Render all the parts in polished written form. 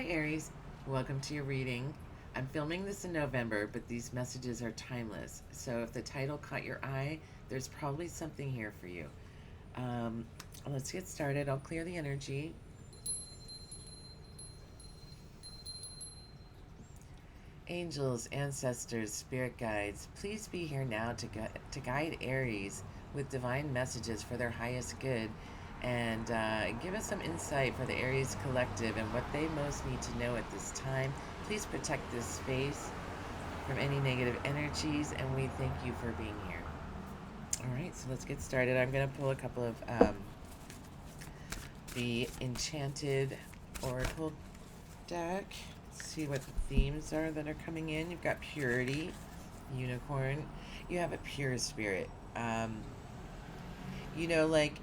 Hi Aries, welcome to your reading. I'm filming this in November, but these messages are timeless. So if the title caught your eye, there's probably something here for you. Um, let's get started. I'll clear the energy. Angels, ancestors, spirit guides, please be here now to guide Aries with divine messages for their highest good and give us some insight for the Aries collective and what they most need to know at this time. Please protect this space from any negative energies, and we thank you for being here. All right, so let's get started. I'm going to pull a couple of the Enchanted Oracle deck. See what the themes are that are coming in. You've got purity, unicorn. You have a pure spirit. Like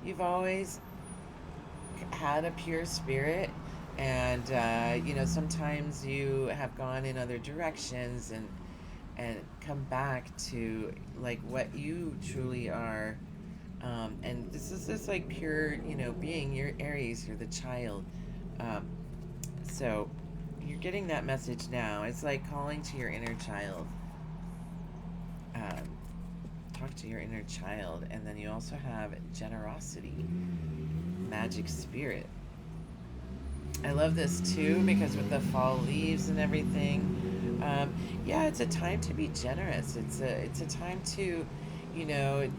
you've always had a pure spirit, and sometimes you have gone in other directions and come back to like what you truly are. And this is this like pure, being. You're Aries. You're the child. Um, So you're getting that message now. It's like calling to your inner child. Um, talk to your inner child. And then you also have generosity, magic spirit. I love this too because with the fall leaves and everything, yeah, it's a time to be generous. It's a time to,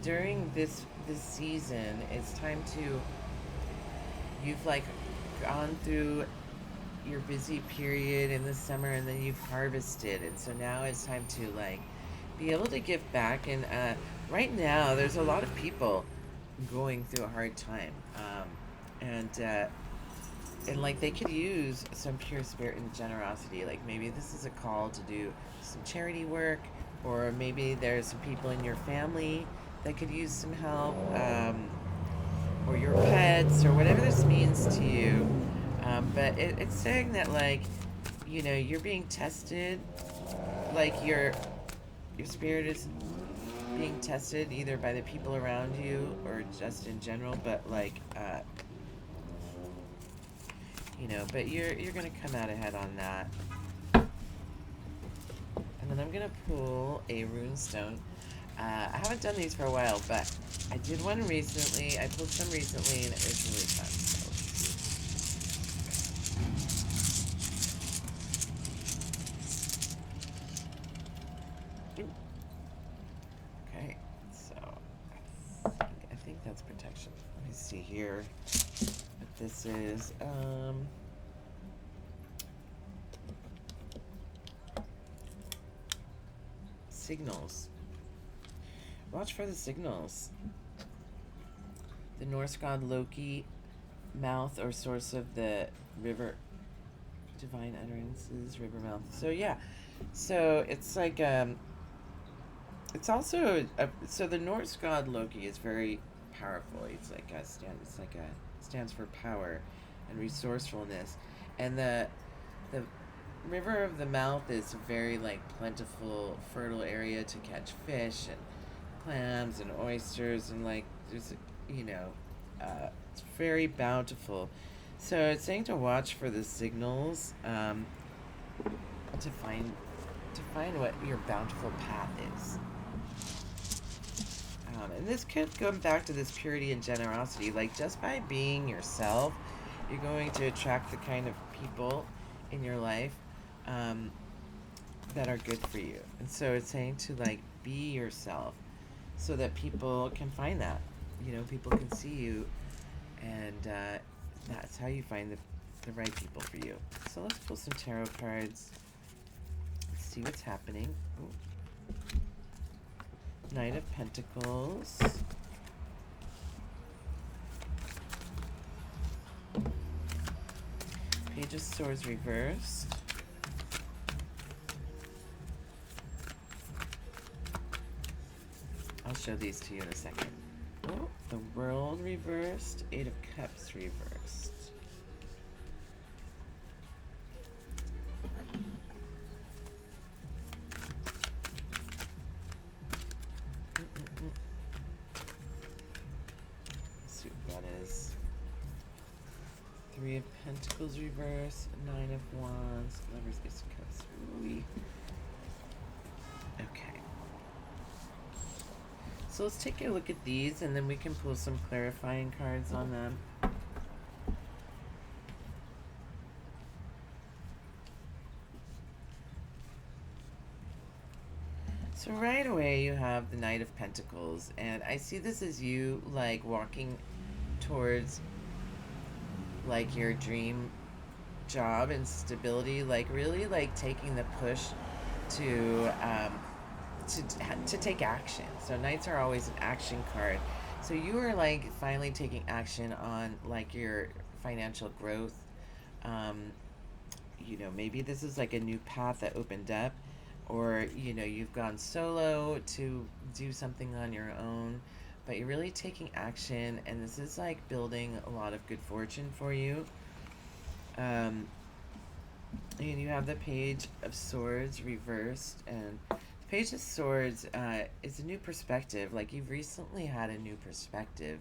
during this season, it's time to. You've like gone through your busy period in the summer, and then you've harvested, and so now it's time to like be able to give back. And right now there's a lot of people going through a hard time, and like they could use some pure spirit and generosity. Like maybe this is a call to do some charity work, or maybe there's some people in your family that could use some help, or your pets, or whatever this means to you. But it's saying that like, you're being tested, like your spirit is being tested either by the people around you or just in general. But like, but you're gonna come out ahead on that. And then I'm gonna pull a rune stone. I haven't done these for a while, but I did one recently. I pulled some recently, and it was really fun. Okay, so I think that's protection. Let me see here what this is. Signals. Watch for the signals. The Norse god Loki, mouth or source of the river, divine utterances, river mouth. So yeah, so it's like it's also so the Norse god Loki is very powerful. It's like stands for power and resourcefulness, and the river of the mouth is a very like plentiful, fertile area to catch fish and clams and oysters, and like there's it's very bountiful. So it's saying to watch for the signals, to find what your bountiful path is. And this could go back to this purity and generosity. Like just by being yourself, you're going to attract the kind of people in your life that are good for you. And so it's saying to like be yourself so that people can find that. People can see you, and that's how you find the right people for you. So let's pull some tarot cards. Let's see what's happening. Ooh. Knight of Pentacles. Page of Swords reversed. I'll show these to you in a second. Oh, the World reversed. Eight of Cups reversed. Let's see what that is. Three of Pentacles reverse, Nine of Wands, Lovers, Ace of Cups. Ooh. Okay. So let's take a look at these and then we can pull some clarifying cards on them. So right away you have the Knight of Pentacles, and I see this as you like walking towards like your dream job and stability, like really like taking the push to to take action. So Knights are always an action card. So you are like finally taking action on like your financial growth. Um, you know, maybe this is like a new path that opened up, or you know, you've gone solo to do something on your own, but you're really taking action, and this is like building a lot of good fortune for you. Um, and you have the Page of Swords reversed, and the Page of Swords is a new perspective. Like you've recently had a new perspective,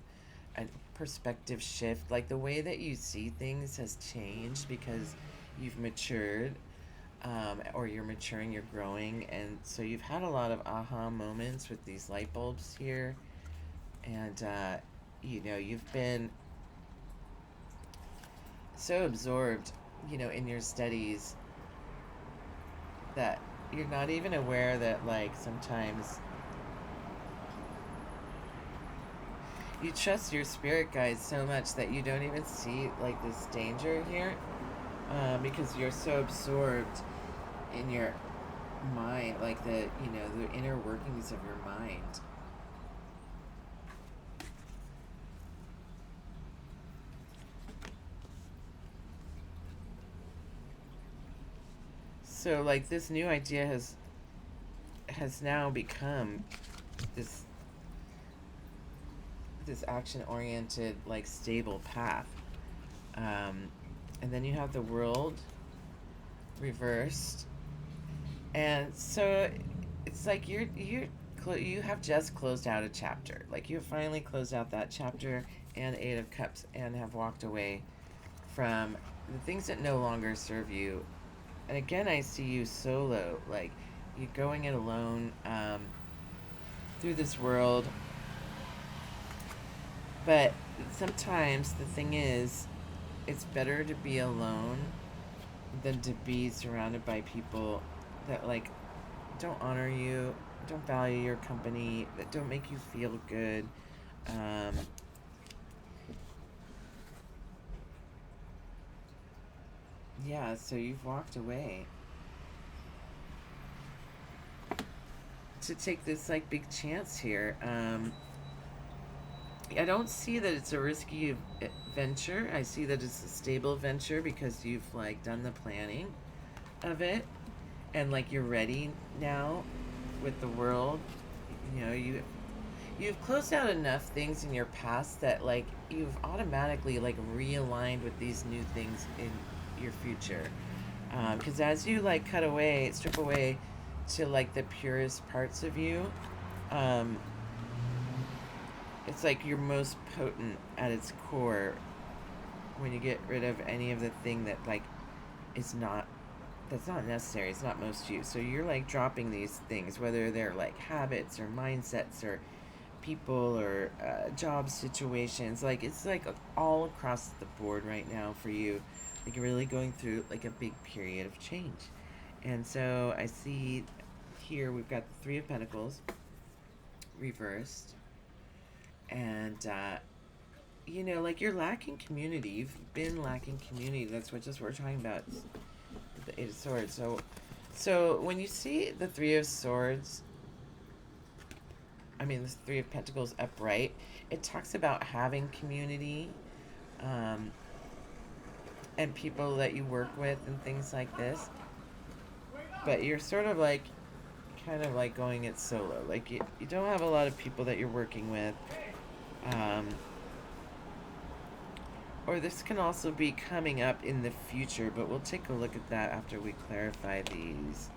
a perspective shift. Like the way that you see things has changed because you've matured, or you're maturing, you're growing, and so you've had a lot of aha moments with these light bulbs here, and you know, you've been so absorbed, you know, in your studies that you're not even aware that like sometimes you trust your spirit guides so much that you don't even see like this danger here, because you're so absorbed in your mind, like the, you know, the inner workings of your mind. So like this new idea has now become this action oriented like stable path. And then you have the World reversed, and so it's like you have just closed out a chapter. Like you have finally closed out that chapter and Eight of Cups, and have walked away from the things that no longer serve you. And again, I see you solo, like you going it alone, through this world. But sometimes the thing is, it's better to be alone than to be surrounded by people that like don't honor you, don't value your company, that don't make you feel good. Um, yeah, so you've walked away to take this like big chance here. I don't see that it's a risky venture. I see that it's a stable venture because you've like done the planning of it, and like you're ready now with the World. You know, you've closed out enough things in your past that like you've automatically like realigned with these new things in your future. Because as you like cut away, strip away to like the purest parts of you, um, it's like you're most potent at its core when you get rid of any of the thing that like is not, that's not necessary, it's not most you. So you're like dropping these things, whether they're like habits or mindsets or people or job situations. Like it's like all across the board right now for you. Like you're really going through like a big period of change. And so I see here we've got the Three of Pentacles reversed, and you know, like you're lacking community. You've been lacking community. That's what just we're talking about. The Eight of Swords. So when you see the Three of Swords, I mean the Three of Pentacles upright, it talks about having community, um, and people that you work with and things like this. But you're sort of like, kind of like going it solo. Like you don't have a lot of people that you're working with. Um, or this can also be coming up in the future, but we'll take a look at that after we clarify these.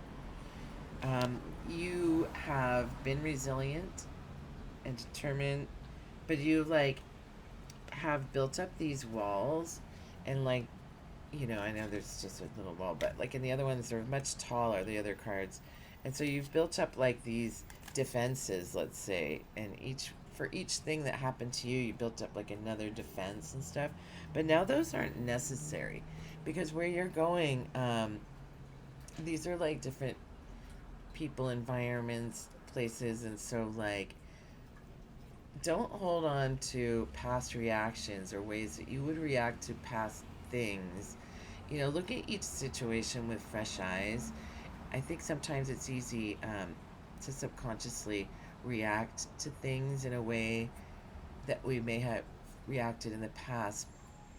You have been resilient and determined, but you like have built up these walls And like, I know there's just a little wall, but like in the other ones, they're much taller, the other cards. And so you've built up like these defenses, let's say, and for each thing that happened to you, you built up like another defense and stuff. But now those aren't necessary because where you're going, these are like different people, environments, places, and so like don't hold on to past reactions or ways that you would react to past things. Look at each situation with fresh eyes. I think sometimes it's easy to subconsciously react to things in a way that we may have reacted in the past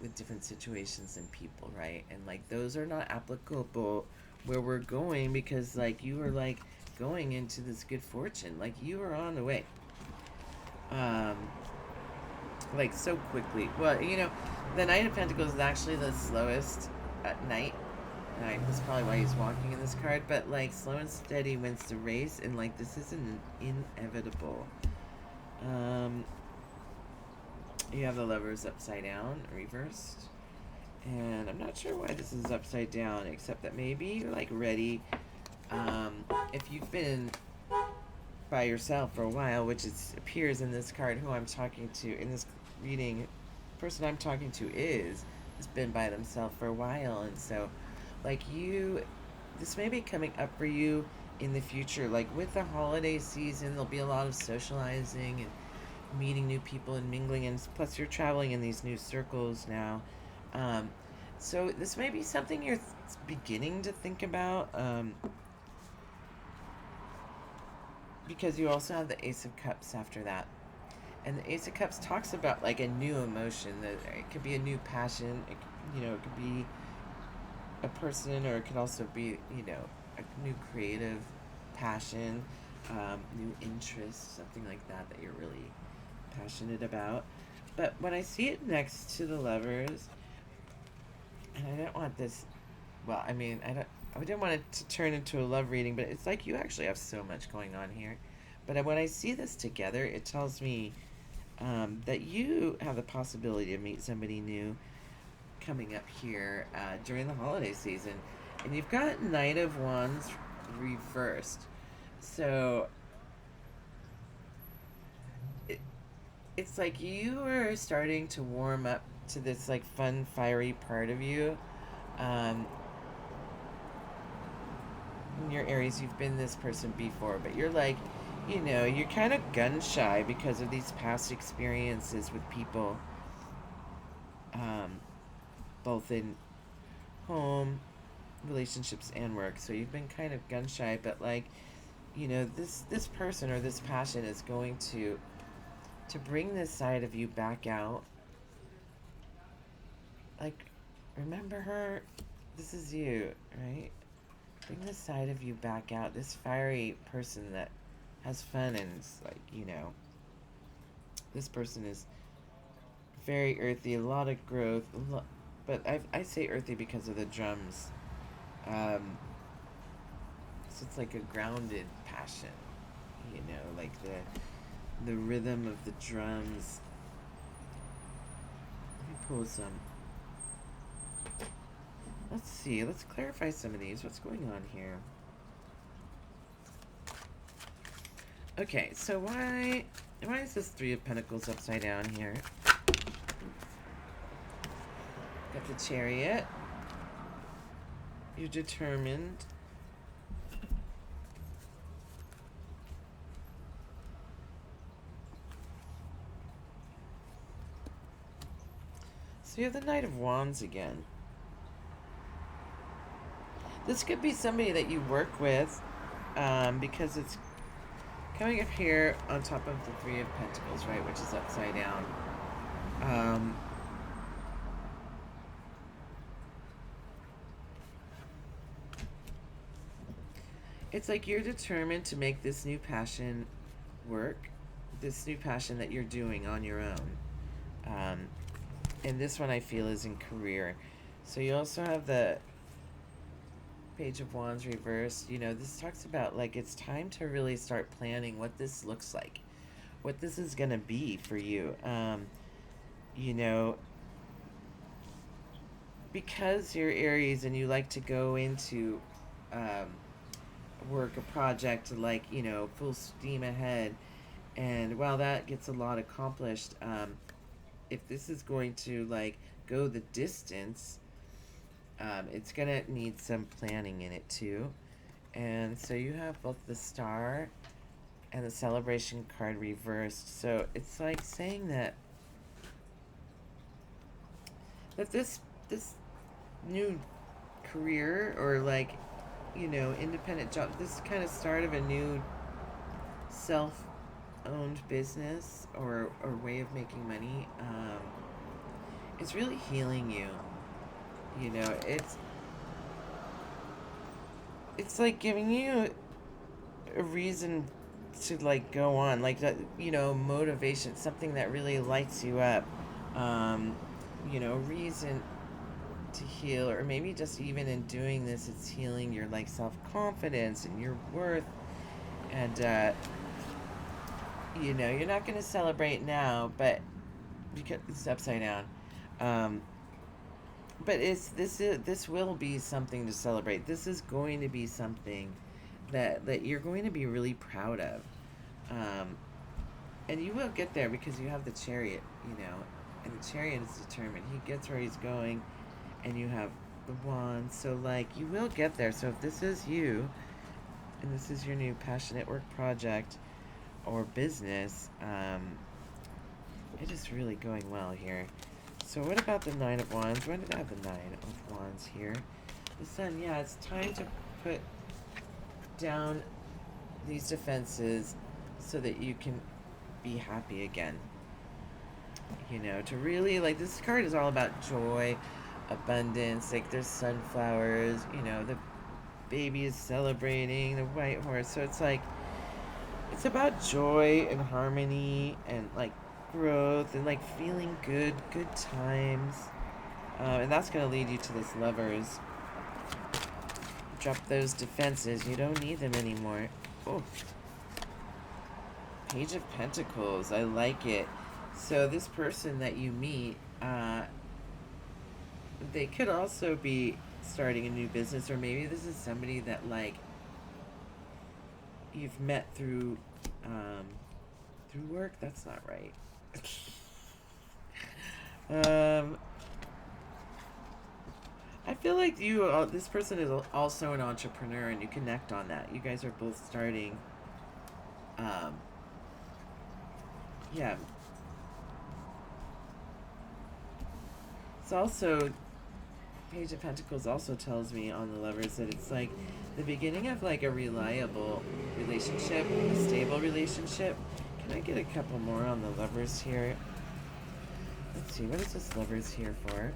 with different situations and people, right? And like those are not applicable where we're going because like you are like going into this good fortune, like you are on the way. Um, like so quickly. Well, the Knight of Pentacles is actually the slowest at night. And that's probably why he's walking in this card. But like slow and steady wins the race, and like this isn't inevitable. Um, you have the Lovers upside down, reversed, and I'm not sure why this is upside down, except that maybe you're like ready. If you've been by yourself for a while, which appears in this card, who I'm talking to in this reading, person I'm talking to has been by themselves for a while, and so like this may be coming up for you in the future. Like with the holiday season, there'll be a lot of socializing and meeting new people and mingling, and plus you're traveling in these new circles now. Um, so this may be something you're beginning to think about. Because you also have the Ace of Cups after that. And the Ace of Cups talks about like a new emotion. That it could be a new passion. It could be a person, or it could also be a new creative passion, new interest, something like that you're really passionate about. But when I see it next to the Lovers, and I don't want this. Well, I mean, I didn't want it to turn into a love reading, but it's like you actually have so much going on here. But when I see this together, it tells me that you have the possibility to meet somebody new coming up here during the holiday season. And you've got Knight of Wands reversed. So it's like you are starting to warm up to this like fun, fiery part of you. Um, you're Aries, you've been this person before, but you're like, you're kind of gun shy because of these past experiences with people, um, both in home, relationships, and work. So you've been kind of gun shy, but like, this person or this passion is going to bring this side of you back out. Like, remember her? This is you, right? Bring this side of you back out. This fiery person that has fun and is like, this person is very earthy, a lot of growth, but I say earthy because of the drums. Um, so it's like a grounded passion, like the rhythm of the drums. Let me pull some. Let's see. Let's clarify some of these. What's going on here? Okay, so why is this Three of Pentacles upside down here? Got the Chariot. You're determined. So you have the Knight of Wands again. This could be somebody that you work with, because it's coming up here on top of the Three of Pentacles, right, which is upside down. It's like you're determined to make this new passion work, this new passion that you're doing on your own. And this one I feel is in career. So you also have the Page of Wands reversed. This talks about like it's time to really start planning what this looks like, what this is going to be for you. You know, because you're Aries and you like to go into um, work a project like, full steam ahead, and while that gets a lot accomplished, if this is going to like go the distance, it's gonna need some planning in it too. And so you have both the star and the celebration card reversed. So it's like saying that this new career, or like, independent job, this kind of start of a new self owned business, or way of making money, it's really healing you. You know, it's like giving you a reason to like go on, like that, motivation, something that really lights you up. Um, reason to heal, or maybe just even in doing this, it's healing your like self confidence and your worth. And you're not going to celebrate now, but because it's upside down. Um, but this will be something to celebrate. This is going to be something that you're going to be really proud of. Um, and you will get there because you have the chariot, and the chariot is determined. He gets where he's going, and you have the wand. So like you will get there. So if this is you, and this is your new passionate work project or business, it is really going well here. So what about the Nine of Wands? When did I have the Nine of Wands here? The Sun, yeah, it's time to put down these defenses so that you can be happy again. To really, like, this card is all about joy, abundance. Like, there's sunflowers, the baby is celebrating, the white horse. So it's like, it's about joy and harmony and, like, growth and, like, feeling good times. And that's going to lead you to this Lovers. Drop those defenses. You don't need them anymore. Oh. Page of Pentacles. I like it. So this person that you meet, they could also be starting a new business, or maybe this is somebody that like you've met through work. That's not right. I feel like this person is also an entrepreneur, and you connect on that. You guys are both starting. Yeah. It's also, Page of Pentacles also tells me on the Lovers that it's like the beginning of like a reliable relationship, a stable relationship. Can I get a couple more on the Lovers here? Let's see, what is this Lovers here for?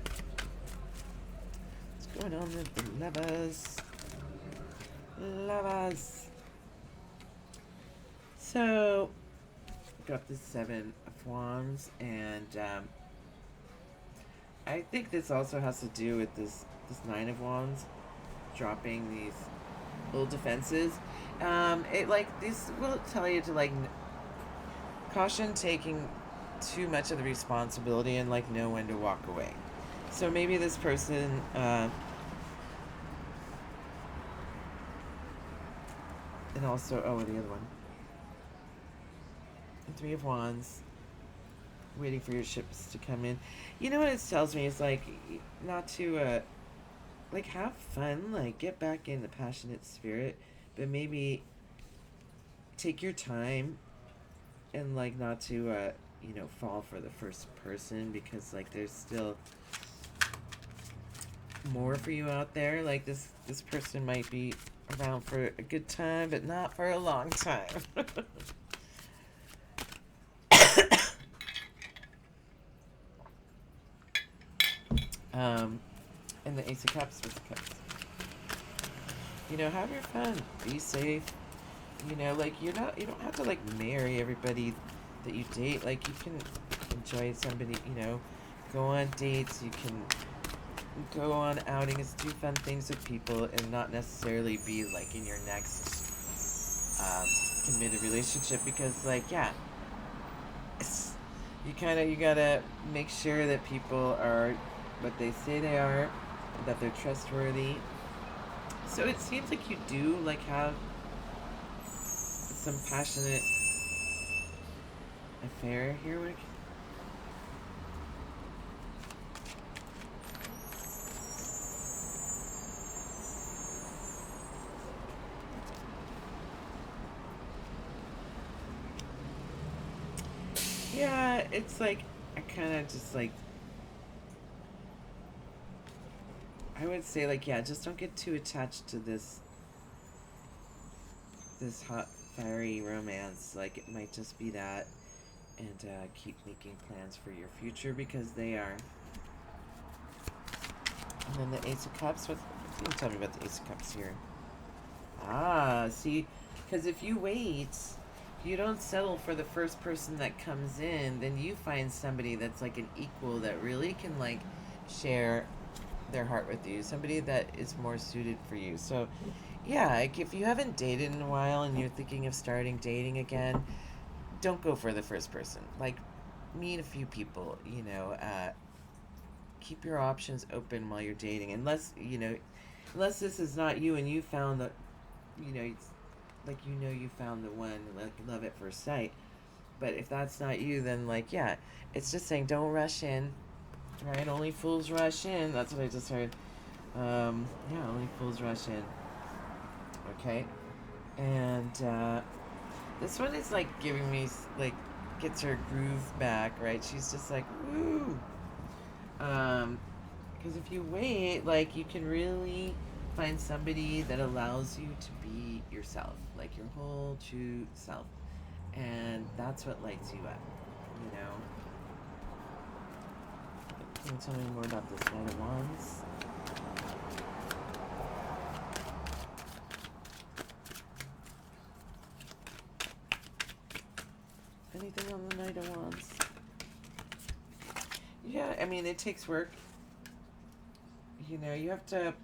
What's going on with the Lovers? Lovers. So, got the Seven of Wands, and I think this also has to do with this Nine of Wands, dropping these old defenses. It like this will tell you to like caution taking too much of the responsibility, and like know when to walk away. So maybe this person and also the other one, the Three of Wands, waiting for your ships to come in. You know what it tells me is like not to like have fun, like get back in the passionate spirit, but maybe take your time, and like not to fall for the first person, because like there's still more for you out there. Like this person might be around for a good time, but not for a long time. And the Ace of Cups with the Cups. Have your fun. Be safe. Like you don't have to like marry everybody that you date. Like you can enjoy somebody, go on dates, you can go on outings, do fun things with people, and not necessarily be like in your next committed relationship, because like you gotta make sure that people are what they say they are, that they're trustworthy. So it seems like you do like have some passionate affair here. Yeah, it's like I kind of just like I would say like yeah, just don't get too attached to this hot fiery romance. Like it might just be that, and keep making plans for your future because they are. And then the Ace of Cups. What can you tell me about the Ace of Cups here? Ah, see, because if you wait, if you don't settle for the first person that comes in, then you find somebody that's like an equal that really can like share their heart with you, somebody that is more suited for you. So, yeah, like if you haven't dated in a while and you're thinking of starting dating again, don't go for the first person. Like, meet a few people, keep your options open while you're dating, unless this is not you and you found that, it's like you found the one, like love at first sight. But if that's not you, then like yeah, it's just saying don't rush in, right? Only fools rush in. That's what I just heard. Yeah, only fools rush in. Okay, and this one is like giving me like gets her groove back, right? She's just like woo. Because if you wait, like you can really find somebody that allows you to be yourself, like your whole true self, and that's what lights you up. You know. Can you tell me more about this Knight of Wands? Anything on the Knight of Wands? Yeah, I mean, it takes work. You have to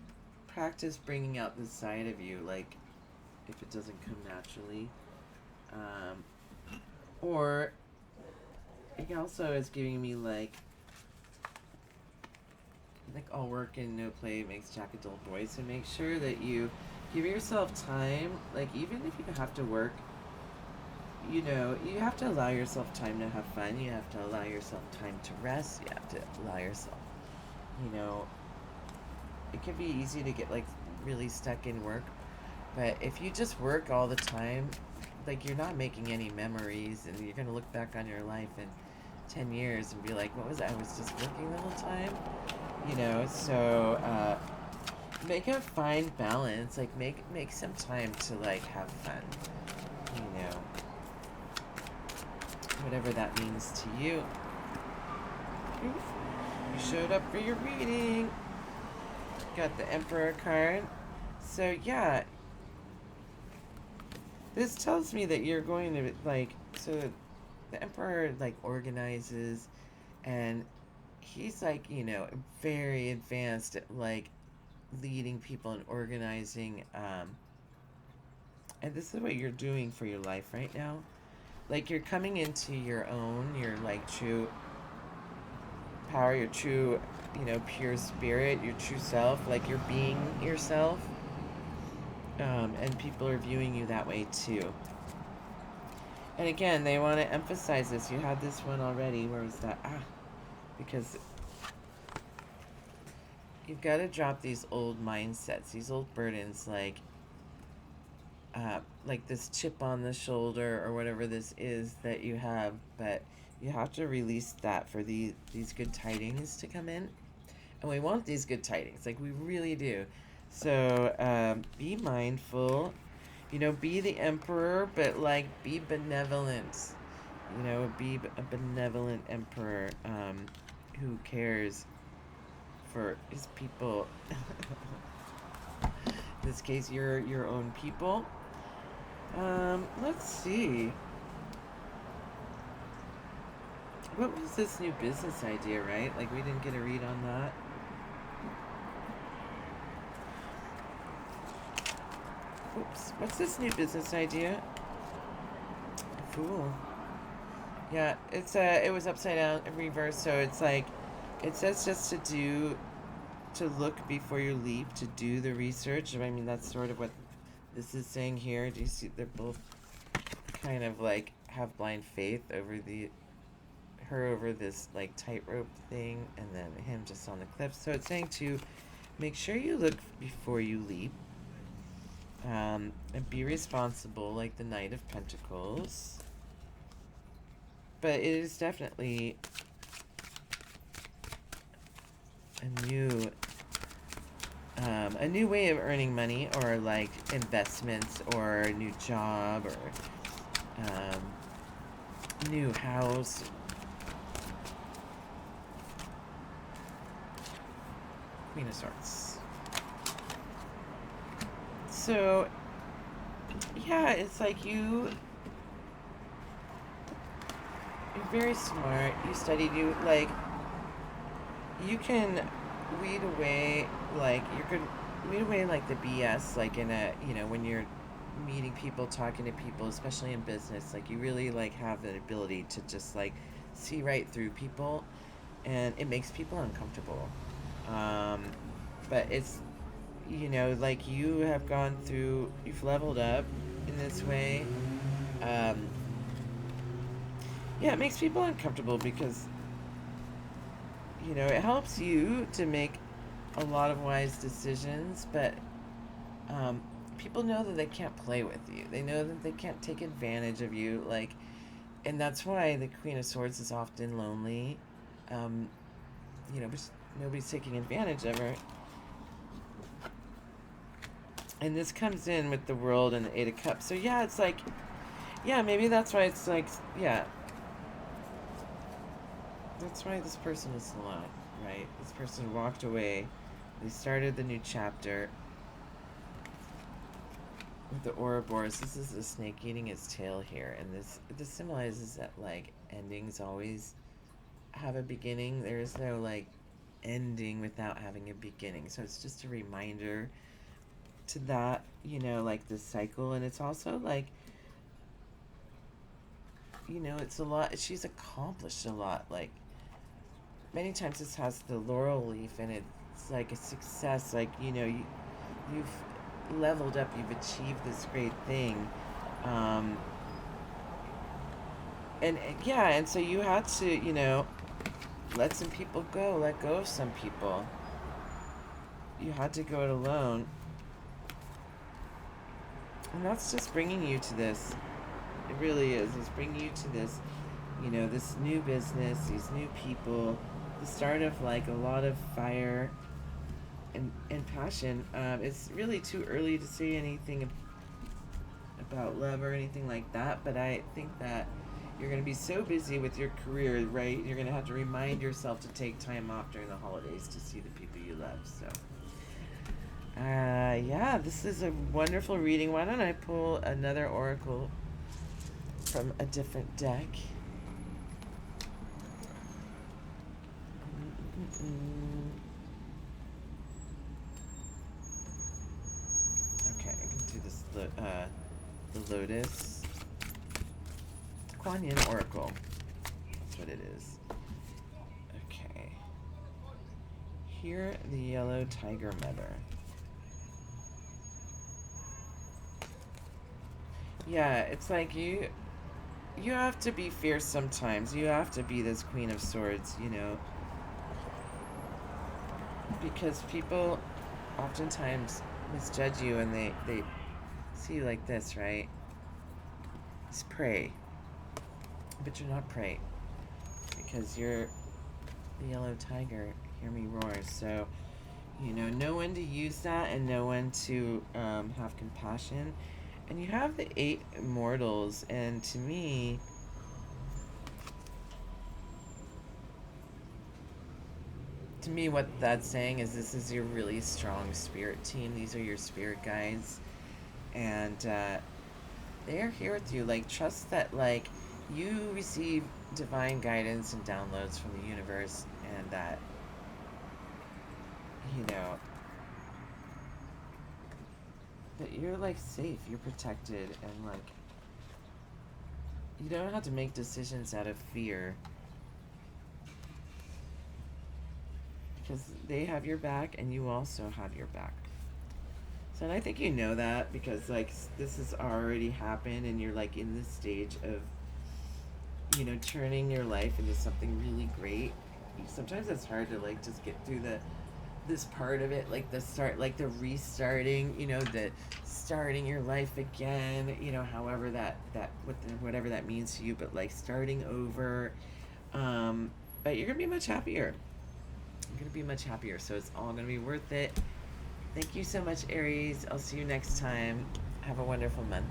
practice bringing out this side of you, like, if it doesn't come naturally. Or, it also is giving me, like all work and no play makes Jack a dull boy. So make sure that you give yourself time. Like, even if you have to work, you have to allow yourself time to have fun. You have to allow yourself time to rest. You have to allow yourself, you know, it can be easy to get like really stuck in work. But if you just work all the time, like you're not making any memories, and you're gonna look back on your life in 10 years and be like, what was I was just working the whole time? So make a fine balance. Like make some time to like have fun. You know, whatever that means to you. You showed up for your reading. Got the Emperor card. So yeah, this tells me that you're going to so the Emperor like organizes, and he's like, very advanced at like leading people and organizing, and this is what you're doing for your life right now. Like you're coming into your own, your like true power, your true, pure spirit, your true self, like you're being yourself. And people are viewing you that way too. And again, they want to emphasize this. You had this one already. Where was that? Because you've got to drop these old mindsets, these old burdens, like this chip on the shoulder or whatever this is that you have. But you have to release that for these good tidings to come in. And we want these good tidings, like we really do. So be mindful. Be the emperor, but like be benevolent. Be a benevolent emperor who cares for his people. In this case, your own people. Let's see. What was this new business idea, right? Like we didn't get a read on that. Oops. What's this new business idea? Fool. Yeah, it was upside down in reverse, so it's like it says just to do to look before you leap, to do the research. I mean, that's sort of what this is saying here. Do you see? They're both kind of like have blind faith over her over this like tightrope thing, and then him just on the cliff. So it's saying to make sure you look before you leap, and be responsible, like the Knight of Pentacles. But it is definitely a new way of earning money, or like investments, or a new job, or new house. Queen of Swords. So yeah, it's like you're very smart. You studied. You can weed away, like you could weed away like the BS, like in a, when you're meeting people, talking to people, especially in business. Like you really like have the ability to just like see right through people, and it makes people uncomfortable. But it's, like you have gone through, you've leveled up in this way. Yeah, it makes people uncomfortable because, it helps you to make a lot of wise decisions, but people know that they can't play with you. They know that they can't take advantage of you, like, and that's why the Queen of Swords is often lonely, because nobody's taking advantage of her. And this comes in with the World and the Eight of Cups. So yeah, it's like, yeah, maybe that's why it's like, yeah, that's why this person is alone, right? This person walked away. They started the new chapter with the Ouroboros. This is a snake eating its tail here, and this symbolizes that like endings always have a beginning. There is no like ending without having a beginning. So it's just a reminder to that, like the cycle. And it's also like, it's a lot. She's accomplished a lot. Like many times this has the laurel leaf, and it's like a success. Like, you've leveled up, you've achieved this great thing. And yeah, and so you had to, let some people go, let go of some people. You had to go it alone. And that's just bringing you to this. It really is. It's bringing you to this, this new business, these new people, the start of like a lot of fire and passion. It's really too early to say anything about love or anything like that, but I think that you're going to be so busy with your career, right? You're going to have to remind yourself to take time off during the holidays to see the people you love. So yeah, this is a wonderful reading. Why don't I pull another oracle from a different deck? Okay, I can do this. The Lotus Kuan Yin Oracle. That's what it is. Okay. Here, the Yellow Tiger Mother. Yeah, it's like you have to be fierce sometimes. You have to be this Queen of Swords, because people oftentimes misjudge you, and they see you like this, right? It's prey. But you're not prey, because you're the yellow tiger. Hear me roar. So, know when to use that, and know when to have compassion. And you have the 8 immortals, and to me, what that's saying is this is your really strong spirit team. These are your spirit guides, and they are here with you. Like, trust that, like, you receive divine guidance and downloads from the universe, and that, that you're, like, safe, you're protected, and, like, you don't have to make decisions out of fear. because they have your back and you also have your back. So, and I think you know that because, like, this has already happened and you're, like, in this stage of, turning your life into something really great. Sometimes it's hard to, like, just get through this part of it, like the start, like the restarting, the starting your life again, however whatever that means to you, but like starting over. But you're gonna be much happier. You're gonna be much happier, so it's all gonna be worth it. Thank you so much, Aries. I'll see you next time. Have a wonderful month.